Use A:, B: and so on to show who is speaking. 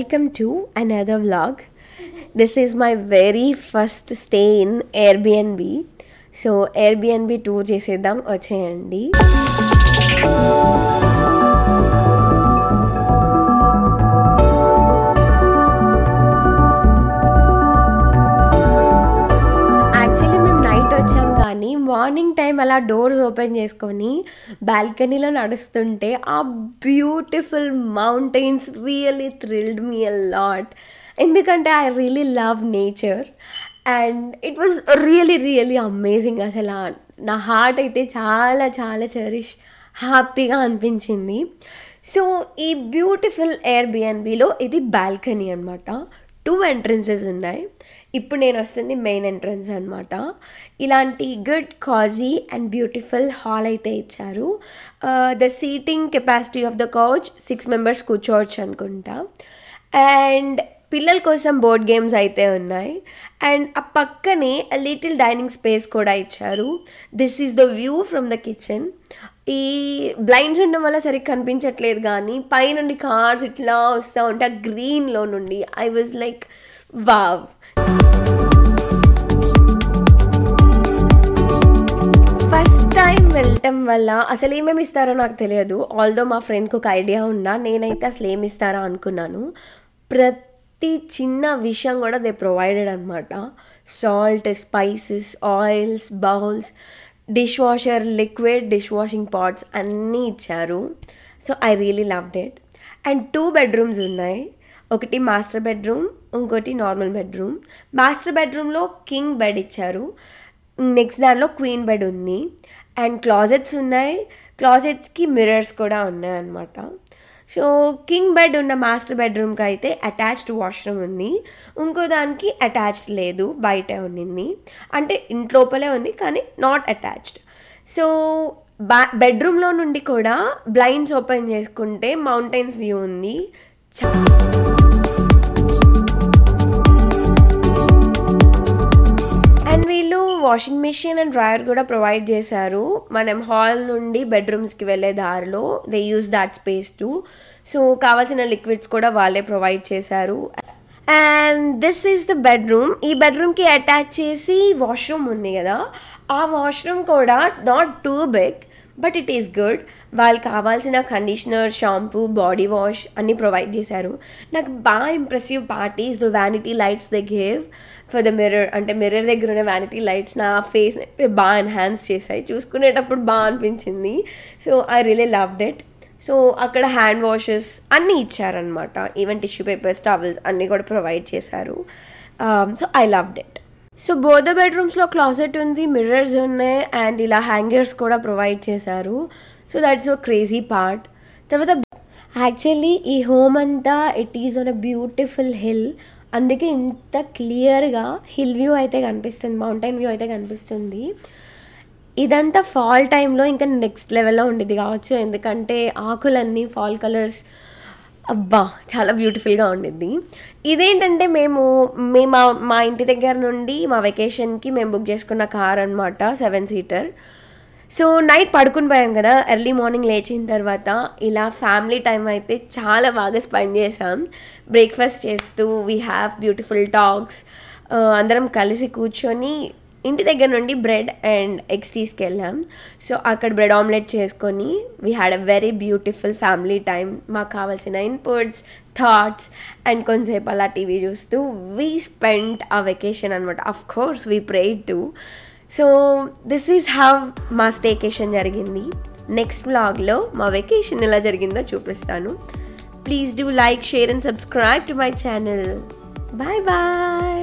A: Welcome to another vlog. This is my very first stay in Airbnb. So Airbnb tour చేసేద్దాం వచ్చేయండి. Morning time అలా doors open చేసుకొని బాల్కనీలో నడుస్తుంటే ఆ beautiful mountains really thrilled me a lot. ఎందుకంటే I really love nature and it was really amazing. అసలు నా హార్ట్ అయితే చాలా చాలా చెరిష్ హ్యాపీగా అనిపించింది. సో ఈ బ్యూటిఫుల్ ఎయిర్బిఎన్బిలో ఇది బాల్కనీ అనమాట. 2 ఎంట్రన్సెస్ ఉన్నాయి. ఇప్పుడు నేను వస్తుంది మెయిన్ ఎంట్రన్స్ అనమాట. ఇలాంటి good cosy and beautiful hall అయితే ఇచ్చారు. The seating capacity of the couch 6 members కూర్చోవచ్చు అనుకుంటా. అండ్ పిల్లల కోసం బోర్డ్ గేమ్స్ అయితే ఉన్నాయి. అండ్ ఆ పక్కనే లిటిల్ డైనింగ్ స్పేస్ కూడా ఇచ్చారు. This is the view from the kitchen. ఈ బ్లైండ్స్ ఉండడం వల్ల సరిగ్గా కనిపించట్లేదు, కానీ పైనుండి కార్స్ ఇట్లా వస్తూ ఉంటే ఆ గ్రీన్లో నుండి I was like wow. First time వెళ్ళటం వల్ల అసలు ఏమేమి ఇస్తారో నాకు తెలియదు. ఆల్దో మా ఫ్రెండ్కి ఒక ఐడియా ఉన్నా, నేనైతే అసలు ఏమి ఇస్తారా అనుకున్నాను. ప్రతి చిన్న విషయం కూడా దే ప్రొవైడెడ్ అనమాట. Salt, spices, oils, bowls, dish washer, liquid dish washing pots అన్నీ ఇచ్చారు. So I really loved it. And 2 bedrooms ఉన్నాయి. ఒకటి మాస్టర్ బెడ్రూమ్, ఇంకోటి నార్మల్ బెడ్రూమ్. మాస్టర్ బెడ్రూమ్లో కింగ్ బెడ్ ఇచ్చారు. నెక్స్ట్ దానిలో క్వీన్ బెడ్ ఉంది. అండ్ క్లాజెట్స్ ఉన్నాయి. క్లాజెట్స్కి మిర్రర్స్ కూడా ఉన్నాయి అన్నమాట. సో కింగ్ బెడ్ ఉన్న మాస్టర్ బెడ్రూమ్కి అయితే అటాచ్డ్ వాష్రూమ్ ఉంది. ఇంకో దానికి అటాచ్డ్ లేదు, బయటే ఉండింది. అంటే ఇంట్లోపలే ఉంది కానీ నాట్ అటాచ్డ్. సో బెడ్రూమ్లో నుండి కూడా బ్లైండ్స్ ఓపెన్ చేసుకుంటే మౌంటైన్స్ వ్యూ ఉంది. అండ్ వీళ్ళు వాషింగ్ మెషిన్ అండ్ డ్రయర్ కూడా ప్రొవైడ్ చేశారు. మనం హాల్ నుండి బెడ్రూమ్స్కి వెళ్ళే దారిలో they use that space to. So కావాల్సిన లిక్విడ్స్ కూడా వాళ్ళే ప్రొవైడ్ చేశారు. And this is the bedroom. ఈ బెడ్రూమ్కి అటాచ్ చేసి వాష్రూమ్ ఉంది కదా, ఆ వాష్రూమ్ కూడా not too big but it is good. వాళ్ళకి కావాల్సిన కండిషనర్, షాంపూ, బాడీ వాష్ అన్నీ ప్రొవైడ్ చేశారు. నాకు బాగా impressive part is the vanity lights they gave for the mirror. అంటే మిర్రర్ దగ్గర ఉన్న వ్యానిటీ లైట్స్ నా ఫేస్ అయితే బాగా ఎన్హాన్స్ చేశాయి. చూసుకునేటప్పుడు బాగా అనిపించింది. So I really loved it. So అక్కడ హ్యాండ్ వాషెస్ అన్నీ ఇచ్చారనమాట. ఈవెన్ టిష్యూ పేపర్స్, టవల్స్ అన్నీ కూడా ప్రొవైడ్ చేశారు. So I loved it. So both the బెడ్రూమ్స్లో క్లాజెట్ ఉంది, మిర్రర్స్ ఉన్నాయి అండ్ ఇలా హ్యాంగర్స్ కూడా ప్రొవైడ్ చేశారు. So that's a crazy part. తర్వాత యాక్చువల్లీ ఈ హోమ్ అంతా it is on a beautiful hill. అందుకే ఇంత క్లియర్గా హిల్ వ్యూ అయితే కనిపిస్తుంది, మౌంటైన్ వ్యూ అయితే కనిపిస్తుంది. ఇదంతా ఫాల్ టైంలో ఇంకా నెక్స్ట్ లెవెల్లో ఉండేది కావచ్చు, ఎందుకంటే ఆకులన్నీ ఫాల్ కలర్స్ అబ్బా చాలా బ్యూటిఫుల్గా ఉండిద్ది. ఇదేంటంటే మేము మా ఇంటి దగ్గర నుండి మా వెకేషన్కి మేము బుక్ చేసుకున్న కార్ అనమాట, 7 సీటర్. సో నైట్ పడుకుని పోయాం కదా, ఎర్లీ మార్నింగ్ లేచిన తర్వాత ఇలా ఫ్యామిలీ టైం అయితే చాలా బాగా స్పెండ్ చేసాం. బ్రేక్ఫాస్ట్ చేస్తూ వీ హ్యావ్ బ్యూటిఫుల్ టాక్స్. అందరం కలిసి కూర్చొని ఇంటి దగ్గర నుండి బ్రెడ్ అండ్ ఎగ్స్ తీసుకెళ్ళాం. సో అక్కడ బ్రెడ్ ఆమ్లెట్ చేసుకొని we had a very beautiful family time. మాకు కావాల్సిన ఇన్పుట్స్, థాట్స్ అండ్ కొంతసేపు అలా టీవీ చూస్తూ వీ స్పెండ్ ఆ వెకేషన్ అనమాట. Of course we prayed too. So this is how మా స్టేకేషన్ జరిగింది. నెక్స్ట్ వ్లాగ్లో మా వెకేషన్ ఎలా జరిగిందో చూపిస్తాను. Please do like, share and subscribe to my channel. Bye bye.